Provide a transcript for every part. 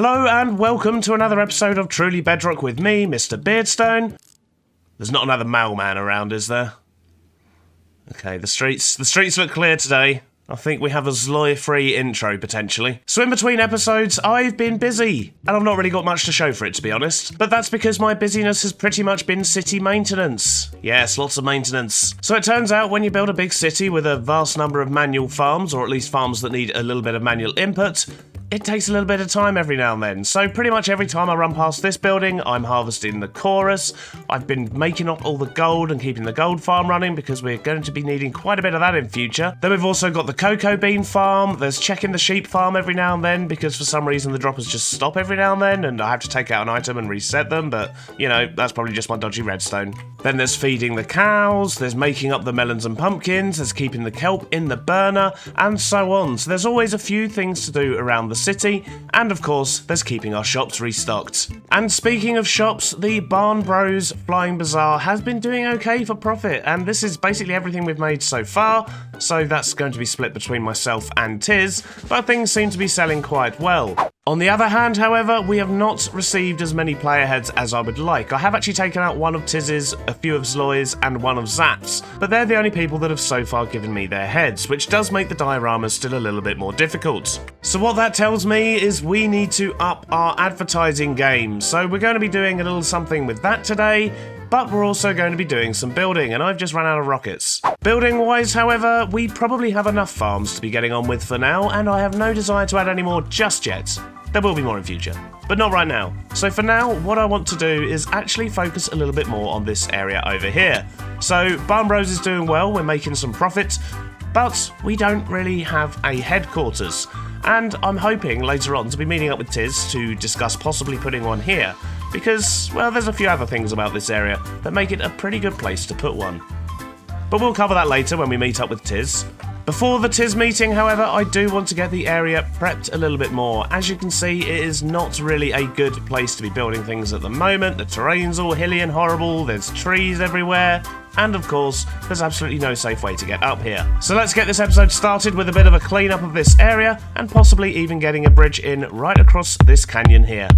Hello and welcome to another episode of Truly Bedrock with me, Mr. Beardstone. There's not another mailman around, is there? Okay, the streets look clear today. I think we have a Zloy-free intro, potentially. So in between episodes, I've been busy, and I've not really got much to show for it, to be honest. But that's because my busyness has pretty much been city maintenance. Yes, lots of maintenance. So it turns out when you build a big city with a vast number of manual farms, or at least farms that need a little bit of manual input, it takes a little bit of time every now and then. So pretty much every time I run past this building, I'm harvesting the chorus. I've been making up all the gold and keeping the gold farm running because we're going to be needing quite a bit of that in future. Then we've also got the cocoa bean farm. There's checking the sheep farm every now and then because for some reason the droppers just stop every now and then and I have to take out an item and reset them, but you know, that's probably just my dodgy redstone. Then there's feeding the cows, there's making up the melons and pumpkins, there's keeping the kelp in the burner, and so on. So there's always a few things to do around the city, and of course, there's keeping our shops restocked. And speaking of shops, the Barn Bros Flying Bazaar has been doing okay for profit, and this is basically everything we've made so far, so that's going to be split between myself and Tiz, but things seem to be selling quite well. On the other hand, however, we have not received as many player heads as I would like. I have actually taken out one of Tiz's, a few of Zloy's, and one of Zap's, but they're the only people that have so far given me their heads, which does make the dioramas still a little bit more difficult. So what that tells me is we need to up our advertising game, so we're going to be doing a little something with that today, but we're also going to be doing some building, and I've just run out of rockets. Building-wise, however, we probably have enough farms to be getting on with for now, and I have no desire to add any more just yet. There will be more in future, but not right now. So for now, what I want to do is actually focus a little bit more on this area over here. So Barn Bros is doing well, we're making some profit, but we don't really have a headquarters. And I'm hoping later on to be meeting up with Tiz to discuss possibly putting one here, because, well, there's a few other things about this area that make it a pretty good place to put one. But we'll cover that later when we meet up with Tiz. Before the Tiz meeting, however, I do want to get the area prepped a little bit more. As you can see, it is not really a good place to be building things at the moment. The terrain's all hilly and horrible, there's trees everywhere, and of course, there's absolutely no safe way to get up here. So let's get this episode started with a bit of a clean up of this area, and possibly even getting a bridge in right across this canyon here.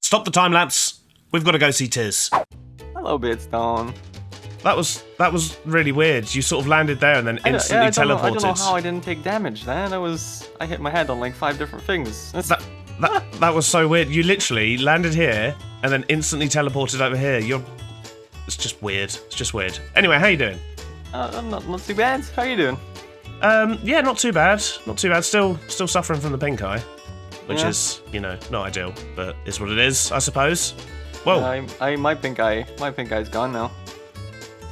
Stop the time lapse. We've got to go see Tiz. Hello, Beardstone. That was really weird. You sort of landed there and then instantly teleported. I don't know how I didn't take damage then. I hit my head on like 5 different things. That was so weird. You literally landed here and then instantly teleported over here. It's just weird. It's just weird. Anyway, how you doing? Not too bad. How you doing? Yeah, not too bad. Not too bad. Still suffering from the pink eye. Which is, you know, not ideal, but is what it is, I suppose. Whoa. My pink eye's gone now.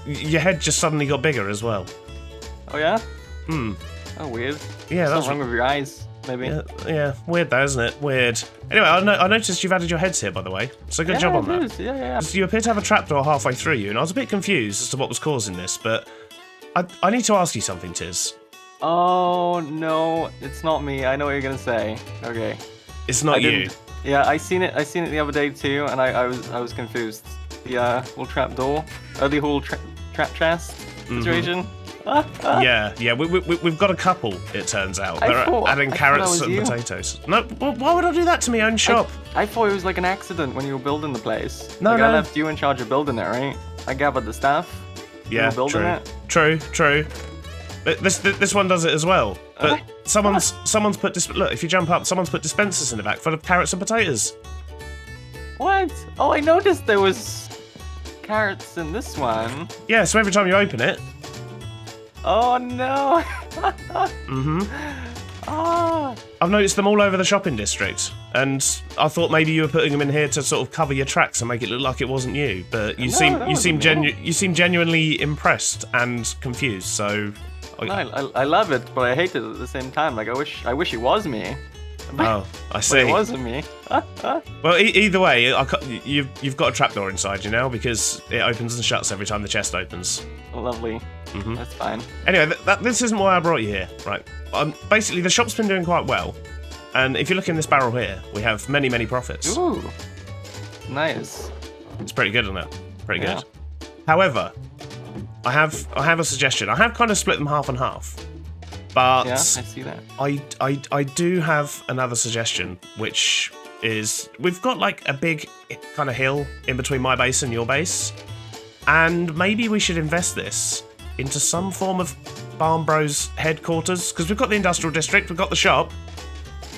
Your head just suddenly got bigger as well. Oh yeah? Hmm. Oh, weird. Yeah, that's wrong with your eyes, maybe. Yeah, weird though, isn't it? Weird. Anyway, I noticed you've added your heads here, by the way, so good job on that. Yeah. You appear to have a trapdoor halfway through you, and I was a bit confused as to what was causing this, but I need to ask you something, Tiz. Oh no, it's not me. I know what you're gonna say. Okay. It's not you. Yeah, I seen it the other day too, and I was confused. The whole trap door, or the whole trap chest situation. Yeah. We've got a couple. It turns out they're adding carrots and potatoes. No, why would I do that to my own shop? I thought it was like an accident when you were building the place. No. I left you in charge of building it, right? I gathered the staff. Yeah, building it. True. But this one does it as well. But someone's put look, if you jump up, someone's put dispensers in the back for the carrots and potatoes. What? Oh, I noticed there was carrots in this one. Yeah, so every time you open it. Oh no. Oh. I've noticed them all over the shopping district, and I thought maybe you were putting them in here to sort of cover your tracks and make it look like it wasn't you. But you seem genuinely impressed and confused. So No, I love it, but I hate it at the same time. Like I wish it was me. Oh, I see. Wait, it wasn't me. Well, either way, you've got a trapdoor inside you now because it opens and shuts every time the chest opens. Lovely. That's fine. Anyway, this isn't why I brought you here, right? Basically, the shop's been doing quite well, and if you look in this barrel here, we have many, many profits. Ooh, nice. It's pretty good, isn't it? Pretty good. However, I have a suggestion. I have kind of split them half and half, but Yeah, I see that. I do have another suggestion, which is we've got like a big kind of hill in between my base and your base, and maybe we should invest this into some form of Barn Bros headquarters, because we've got the industrial district, we've got the shop,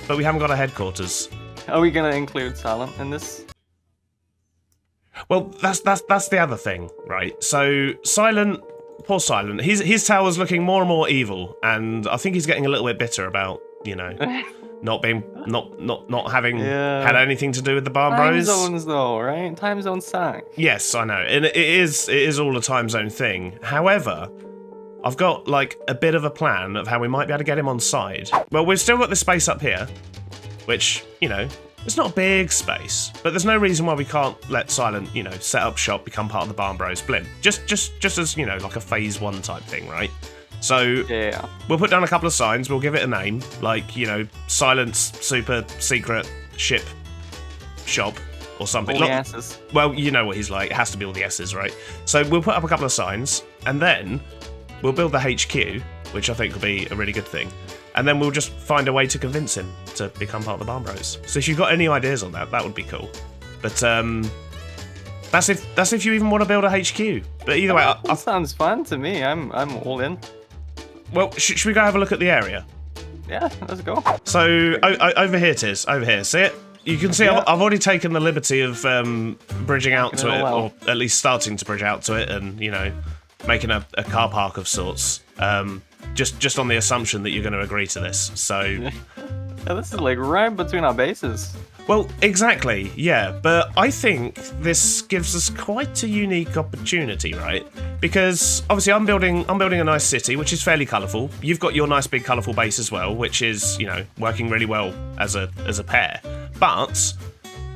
but we haven't got a headquarters. Are we gonna include Silent in this? Well, that's the other thing, right? So Silent, poor Silent, his tower's looking more and more evil, and I think he's getting a little bit bitter about, you know, not having had anything to do with the Barn Bros. Time zones, though, right? Time zones suck. Yes, I know, and it is all a time zone thing. However, I've got like a bit of a plan of how we might be able to get him on side. Well, we've still got this space up here, which, you know, it's not a big space, but there's no reason why we can't let Silent, you know, set up shop, become part of the Barn Bros blimp. Just as, you know, like a phase 1 type thing, right? So Yeah. we'll put down a couple of signs, we'll give it a name, like, you know, Silent's super secret ship shop or something. All the S's. Well, you know what he's like, it has to be all the S's, right? So we'll put up a couple of signs, and then we'll build the HQ, which I think will be a really good thing. And then we'll just find a way to convince him to become part of the Barn Bros. So if you've got any ideas on that, that would be cool. But that's if you even want to build a HQ. But either way, That sounds fun to me. I'm all in. well, should we go have a look at the area? Yeah, let's go. So over here, Tiz, over here. See it? You can see Yeah. I've already taken the liberty of bridging out to Making it it, all or at least starting to bridge out to it, and, you know, making a car park of sorts. Just on the assumption that you're going to agree to this. So, Yeah, this is like right between our bases. well, exactly, yeah. But I think this gives us quite a unique opportunity, right? Because obviously I'm building a nice city, which is fairly colourful. You've got your nice big colourful base as well, which is, you know, working really well as a pair. But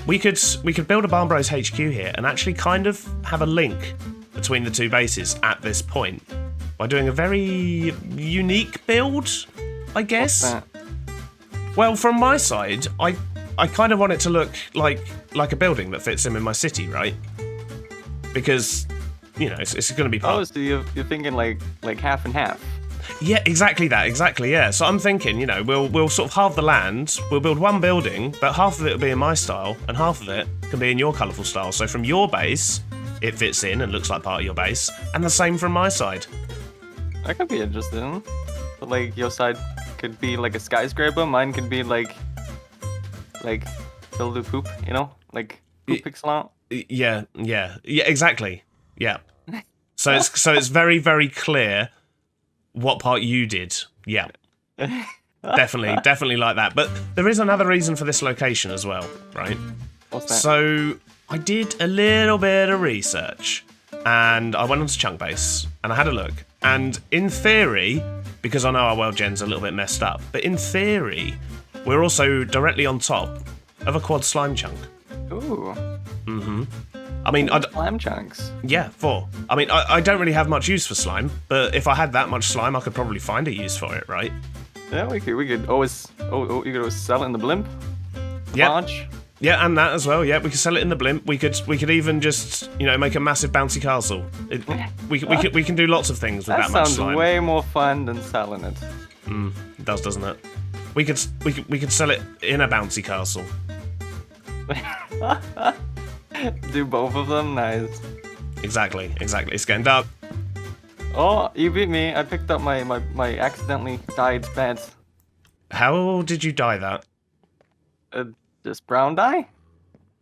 we could build a Barn Bros HQ here and actually kind of have a link between the two bases at this point by doing a very unique build, I guess. That. Well, from my side, I kind of want it to look like a building that fits in my city, right? Because, you know, it's going to be part. Oh, so you're thinking like half and half. Yeah, exactly that, exactly, yeah. So I'm thinking, you know, we'll sort of halve the land, we'll build one building, but half of it will be in my style, and half of it can be in your colourful style. So from your base, it fits in and looks like part of your base, and the same from my side. That could be interesting. But like your side could be like a skyscraper, mine could be like fill the poop, you know? Like poop pixel art. Yeah, exactly. Yeah. So it's very, very clear what part you did. Yeah. Definitely like that. But there is another reason for this location as well, right? What's that? So I did a little bit of research, and I went onto Chunkbase and I had a look. And in theory, because I know our world gen's a little bit messed up, but in theory, we're also directly on top of a quad slime chunk. Ooh. I mean, Slime chunks. yeah, 4. I mean, I don't really have much use for slime, but if I had that much slime, I could probably find a use for it, right? Yeah, we could always you could always sell it in the blimp. The Yeah. barge. Yeah, and that as well. Yeah, we could sell it in the blimp. We could even just, you know, make a massive bouncy castle. We can do lots of things with That that much sounds slime. way more fun than selling it. It does, doesn't it? We could sell it in a bouncy castle. Do both of them, nice. Exactly. It's getting dark. Oh, you beat me. I picked up my accidentally dyed bed. How did you dye that? Just brown dye?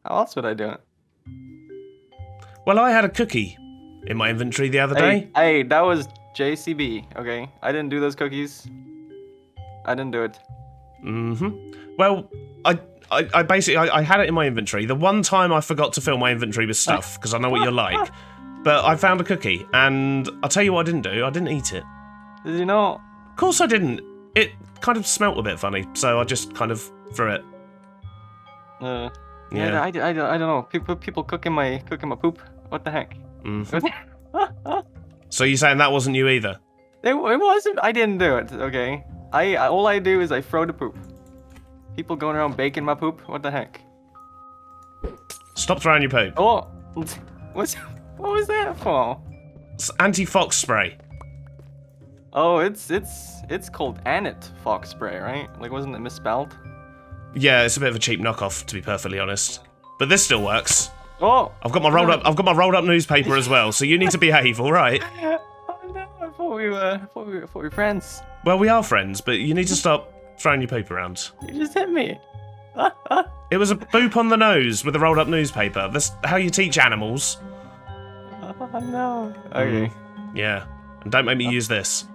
How else would I do it? Well, I had a cookie in my inventory the other day. Hey, that was JCB, okay? I didn't do those cookies. I didn't do it. Well, I basically I had it in my inventory. The one time I forgot to fill my inventory with stuff because I know what you're like. But I found a cookie, and I'll tell you what I didn't do. I didn't eat it. Did you know? Of course I didn't. kind of smelt a bit funny, so I just kind of threw it. Yeah, I don't know. People cooking my poop. What the heck? So you're saying that wasn't you either? It wasn't. I didn't do it. Okay. All I do is I throw the poop. People going around baking my poop. What the heck? Stop throwing your poop. Oh, what was that for? It's anti-fox spray. Oh, it's called Anit Fox Spray, right? Like, wasn't it misspelled? Yeah, it's a bit of a cheap knockoff, to be perfectly honest. But this still works. Oh, I've got my rolled up newspaper as well, so you need to behave, all right? Oh no, I thought we were friends. Well, we are friends, but you need to stop throwing your poop around. You just hit me. It was a boop on the nose with a rolled up newspaper. That's how you teach animals. Oh no. Okay. Yeah, and don't make me use this.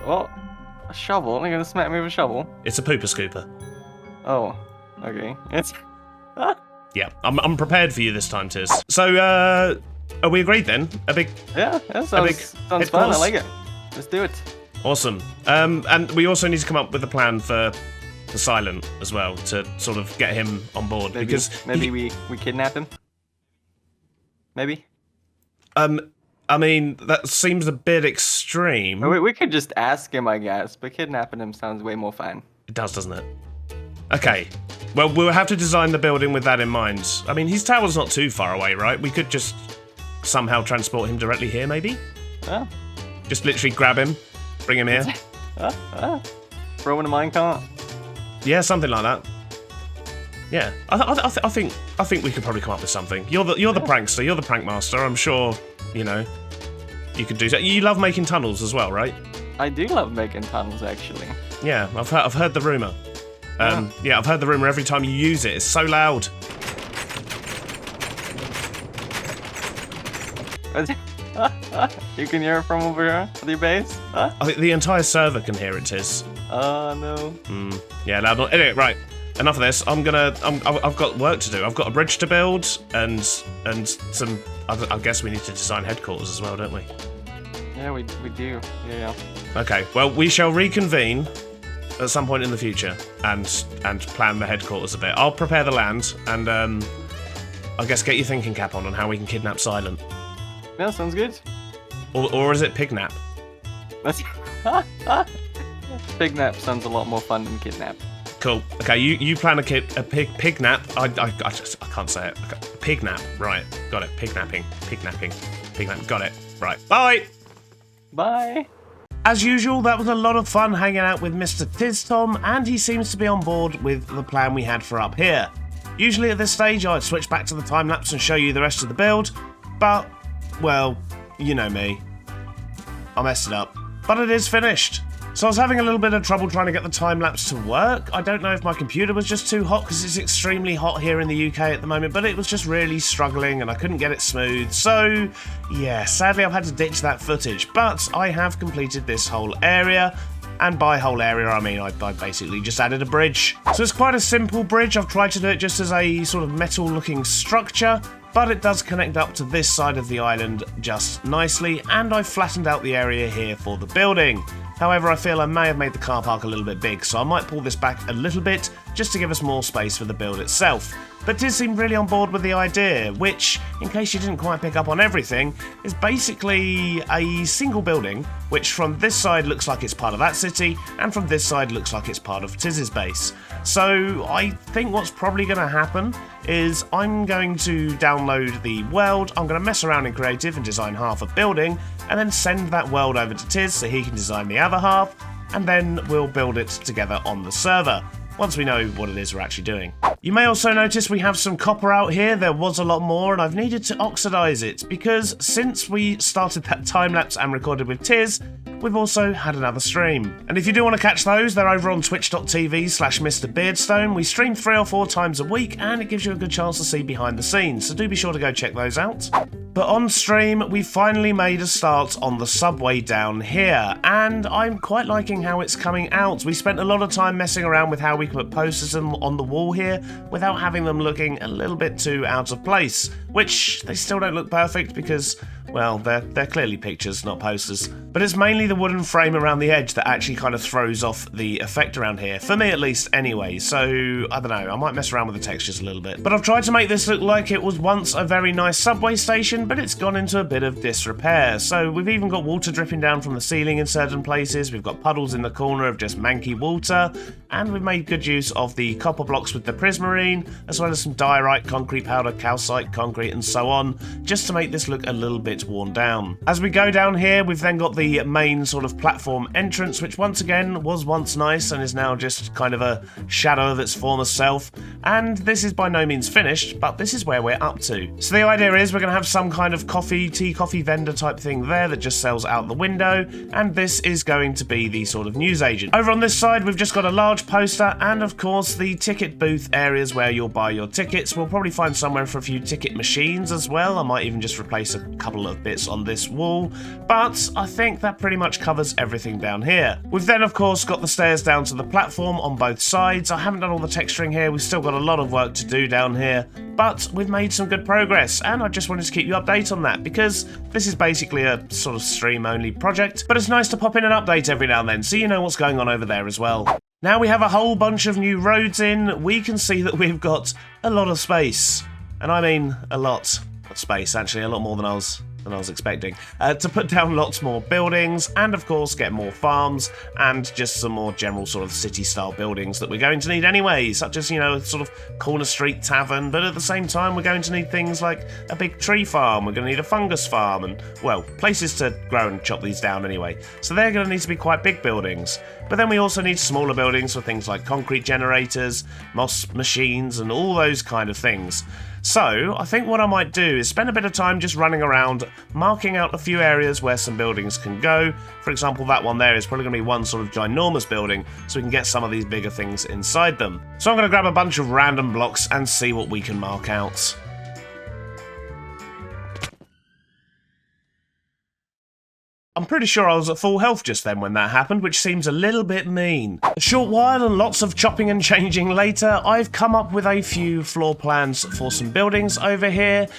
Well, a shovel. They're gonna smack me with a shovel. It's a pooper scooper. Oh, okay. It's. Yeah, I'm prepared for you this time, Tiz. So, are we agreed then? Yeah, that sounds fun. I like it. Let's do it. Awesome. And we also need to come up with a plan for Silent as well to sort of get him on board because maybe we kidnap him. Maybe. I mean that seems a bit extreme. We could just ask him, I guess, but kidnapping him sounds way more fun. It does, doesn't it? Okay. Well, we'll have to design the building with that in mind. I mean, his tower's not too far away, right? We could just somehow transport him directly here, maybe? Yeah. Just literally grab him, bring him here. Throw in a minecart. Yeah, something like that. Yeah, I think we could probably come up with something. You're the prankster, you're the prank master. I'm sure, you know, you could do that. You love making tunnels as well, right? I do love making tunnels, actually. Yeah, I've heard the rumor. Yeah, I've heard the rumor every time you use it. It's so loud. You can hear it from over here at your base? Huh? I think the entire server can hear it, Tiz. Oh, no. Yeah, loud. Anyway, right. Enough of this. I've got work to do. I've got a bridge to build and some. I guess we need to design headquarters as well, don't we? Yeah, we do. Yeah. Okay. Well, we shall reconvene at some point in the future and plan the headquarters a bit. I'll prepare the land and I guess get your thinking cap on how we can kidnap Silent. Yeah, sounds good. Or is it pignap? That's pignap sounds a lot more fun than kidnap. Cool. Okay, you plan a pignap. I can't say it. Pignap. Right. Got it. Pignapping. Got it. Right. Bye. Bye. As usual, that was a lot of fun hanging out with Mr. Tiztom, and he seems to be on board with the plan we had for up here. Usually at this stage, I'd switch back to the time-lapse and show you the rest of the build, but, well, you know me. I messed it up. But it is finished. So I was having a little bit of trouble trying to get the time-lapse to work. I don't know if my computer was just too hot because it's extremely hot here in the UK at the moment, but it was just really struggling and I couldn't get it smooth. So, yeah, sadly I've had to ditch that footage, but I have completed this whole area. And by whole area, I mean I basically just added a bridge. So it's quite a simple bridge. I've tried to do it just as a sort of metal-looking structure, but it does connect up to this side of the island just nicely, and I've flattened out the area here for the building. However, I feel I may have made the car park a little bit big, so I might pull this back a little bit just to give us more space for the build itself. But Tiz seemed really on board with the idea, which, in case you didn't quite pick up on everything, is basically a single building, which from this side looks like it's part of that city, and from this side looks like it's part of Tiz's base. So I think what's probably going to happen is I'm going to download the world, I'm going to mess around in Creative and design half a building, and then send that world over to Tiz so he can design the other half, and then we'll build it together on the server, once we know what it is we're actually doing. You may also notice we have some copper out here. There was a lot more and I've needed to oxidize it because since we started that time-lapse and recorded with Tiz, we've also had another stream. And if you do want to catch those, they're over on twitch.tv/Mr. Beardstone. We stream 3 or 4 times a week and it gives you a good chance to see behind the scenes, so do be sure to go check those out. But on stream, we finally made a start on the subway down here, and I'm quite liking how it's coming out. We spent a lot of time messing around with how we could put posters on the wall here without having them looking a little bit too out of place, which they still don't look perfect because, Well, they're clearly pictures, not posters. But it's mainly the wooden frame around the edge that actually kind of throws off the effect around here. For me at least anyway, so I don't know, I might mess around with the textures a little bit. But I've tried to make this look like it was once a very nice subway station, but it's gone into a bit of disrepair. So we've even got water dripping down from the ceiling in certain places, we've got puddles in the corner of just manky water, and we've made good use of the copper blocks with the prismarine, as well as some diorite, concrete powder, calcite, concrete, and so on, just to make this look a little bit worn down. As we go down here, we've then got the main sort of platform entrance, which once again was once nice and is now just kind of a shadow of its former self. And this is by no means finished, but this is where we're up to. So the idea is we're going to have some kind of tea coffee vendor type thing there that just sells out the window, and this is going to be the sort of newsagent. Over on this side, we've just got a large poster and of course the ticket booth areas where you'll buy your tickets. We'll probably find somewhere for a few ticket machines as well. I might even just replace a couple of bits on this wall, but I think that pretty much covers everything down here. We've then of course got the stairs down to the platform on both sides. I haven't done all the texturing here, we've still got a lot of work to do down here, but we've made some good progress, and I just wanted to keep you updated on that because this is basically a sort of stream only project, but it's nice to pop in an update every now and then so you know what's going on over there as well. Now we have a whole bunch of new roads in, we can see that we've got a lot of space, and I mean a lot of space, actually a lot more than I was expecting, to put down lots more buildings and of course get more farms and just some more general sort of city style buildings that we're going to need anyway, such as, you know, a sort of corner street tavern, but at the same time we're going to need things like a big tree farm, we're going to need a fungus farm, and well, places to grow and chop these down anyway, so they're going to need to be quite big buildings. But then we also need smaller buildings for things like concrete generators, moss machines, and all those kind of things. So, I think what I might do is spend a bit of time just running around, marking out a few areas where some buildings can go. For example, that one there is probably going to be one sort of ginormous building, so we can get some of these bigger things inside them. So I'm going to grab a bunch of random blocks and see what we can mark out. I'm pretty sure I was at full health just then when that happened, which seems a little bit mean. A short while and lots of chopping and changing later, I've come up with a few floor plans for some buildings over here.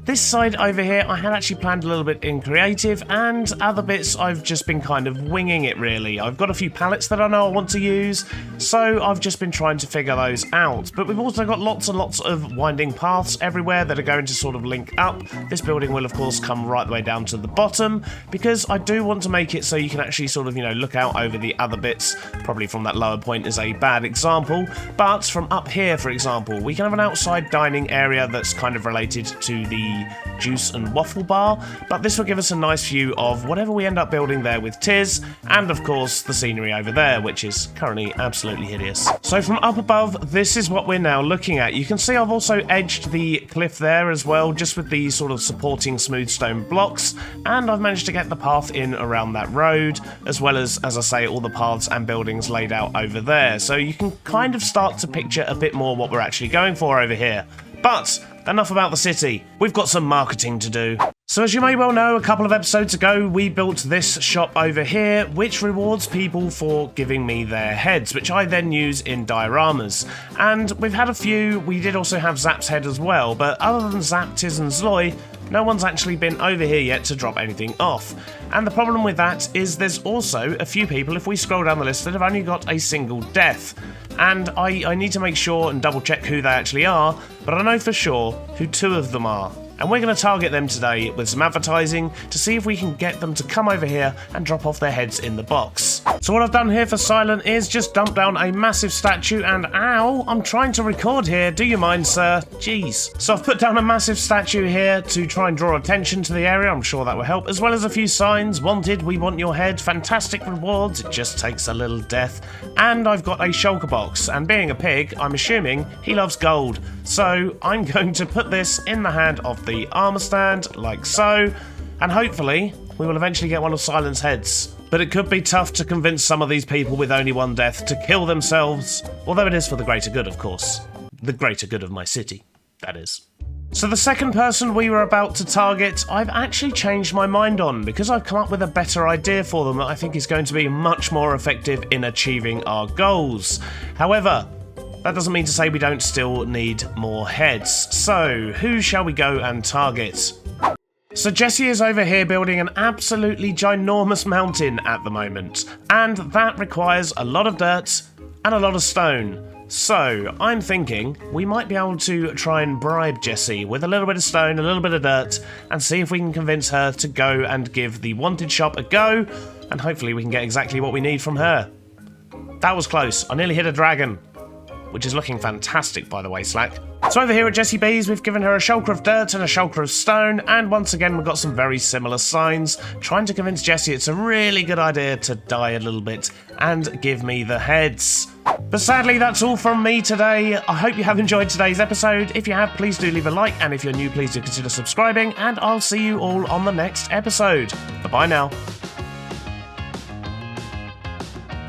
This side over here I had actually planned a little bit in creative, and other bits I've just been kind of winging it really. I've got a few pallets that I know I want to use, so I've just been trying to figure those out. But we've also got lots and lots of winding paths everywhere that are going to sort of link up. This building will of course come right the way down to the bottom, because I do want to make it so you can actually sort of, you know, look out over the other bits. Probably from that lower point is a bad example, but from up here for example, we can have an outside dining area that's kind of related to the juice and waffle bar, but this will give us a nice view of whatever we end up building there with Tiz, and of course the scenery over there, which is currently absolutely hideous. So from up above, this is what we're now looking at. You can see I've also edged the cliff there as well, just with these sort of supporting smooth stone blocks, and I've managed to get the path in around that road, as well as I say, all the paths and buildings laid out over there, so you can kind of start to picture a bit more what we're actually going for over here. But enough about the city, we've got some marketing to do. So as you may well know, a couple of episodes ago we built this shop over here, which rewards people for giving me their heads, which I then use in dioramas. And we've had a few, we did also have Zap's head as well, but other than Zap, Tiz and Zloy, no one's actually been over here yet to drop anything off. And the problem with that is there's also a few people, if we scroll down the list, that have only got a single death. And I need to make sure and double check who they actually are, but I know for sure who two of them are. And we're going to target them today with some advertising to see if we can get them to come over here and drop off their heads in the box. So what I've done here for Silent is just dump down a massive statue, and ow, I'm trying to record here, do you mind sir? Jeez. So I've put down a massive statue here to try and draw attention to the area, I'm sure that will help, as well as a few signs: wanted, we want your head, fantastic rewards, it just takes a little death, and I've got a shulker box, and being a pig, I'm assuming he loves gold. So I'm going to put this in the hand of the armor stand, like so, and hopefully we will eventually get one of Silent's heads. But it could be tough to convince some of these people with only one death to kill themselves, although it is for the greater good, of course. The greater good of my city, that is. So the second person we were about to target, I've actually changed my mind on, because I've come up with a better idea for them that I think is going to be much more effective in achieving our goals. However, that doesn't mean to say we don't still need more heads. So, who shall we go and target? So Jessie is over here building an absolutely ginormous mountain at the moment, and that requires a lot of dirt and a lot of stone. So I'm thinking we might be able to try and bribe Jessie with a little bit of stone, a little bit of dirt, and see if we can convince her to go and give the wanted shop a go, and hopefully we can get exactly what we need from her. That was close. I nearly hit a dragon, which is looking fantastic, by the way, Slack. So over here at Jessie B's, we've given her a shulker of dirt and a shulker of stone, and once again we've got some very similar signs, trying to convince Jessie it's a really good idea to die a little bit and give me the heads. But sadly, that's all from me today. I hope you have enjoyed today's episode. If you have, please do leave a like, and if you're new, please do consider subscribing, and I'll see you all on the next episode. Bye-bye now.